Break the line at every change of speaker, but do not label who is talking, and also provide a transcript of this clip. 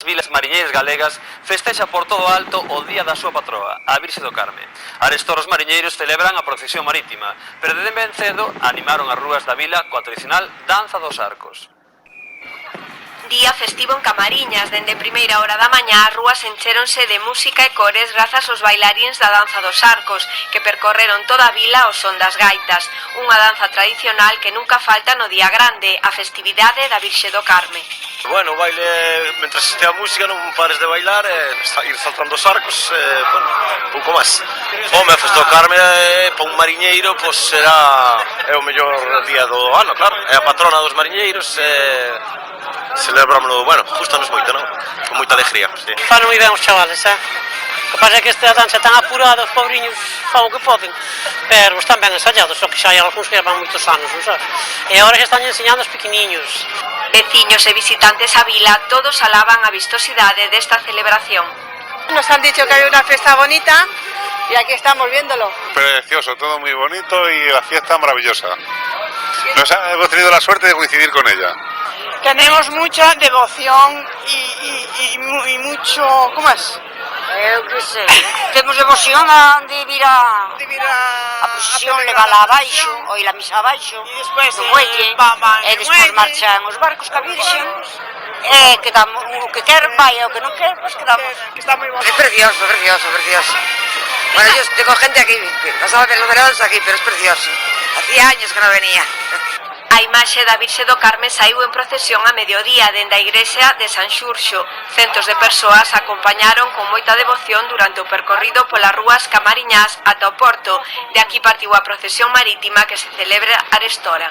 vilas mariñeiras galegas festexa por todo alto o día da súa patroa, a Virxe do Carme. Arestora os mariñeiros celebran a procesión marítima, pero de ben cedo animaron as rúas da vila coa tradicional danza dos arcos.
Día festivo en Camariñas, dende primeira hora da mañá as rúas enchéronse de música e cores grazas aos bailaríns da danza dos arcos, que percorreron toda a vila ao son das gaitas, unha danza tradicional que nunca falta no día grande, a festividade da Virxe do Carme.
Bueno, o baile, mentras estea a música, non pares de bailar, ir saltando os arcos, bueno, pouco máis. Home, a Festa do Carme, para un mariñeiro, pois será o mellor día do ano, claro. É a patrona dos mariñeiros, celebrámoslo, bueno, gustanos moito, non? Con moita alegría, sí.
Fan moi ben os chavales, O que pasa é que esta danza tan apurada, os pobriños fan o que poden, pero están ben ensayados, só que xa hai algúns que van moitos anos, non sabes? E agora xa están enseñando os pequeniños.
Veciños e visitantes á vila todos alaban a vistosidade desta celebración.
Nos han dicho que hay una fiesta bonita y aquí estamos viéndolo.
Precioso, todo muy bonito y la fiesta maravillosa. Hemos tenido la suerte de coincidir con ella.
Tenemos mucha devoción y mucho... ¿Cómo es?
Eu que sei, temos devoción de vir a procesión, levala abaixo, ou ir a misa abaixo, no muelle, e despois marchan os barcos ca Virxe, e quedamos, o que quer vai, e o que non quer, pois quedamos.
Es precioso, precioso, precioso. Bueno, yo tengo gente aquí, pasaba de los veranos aquí, pero es precioso. Hacía años que no venía.
A imaxe da Virxe do Carme saiu en procesión a mediodía dende a igrexa de San Xurxo. Centos de persoas acompañaron con moita devoción durante o percorrido polas rúas camariñás ata o porto. De aquí partiu a procesión marítima que se celebra arestora.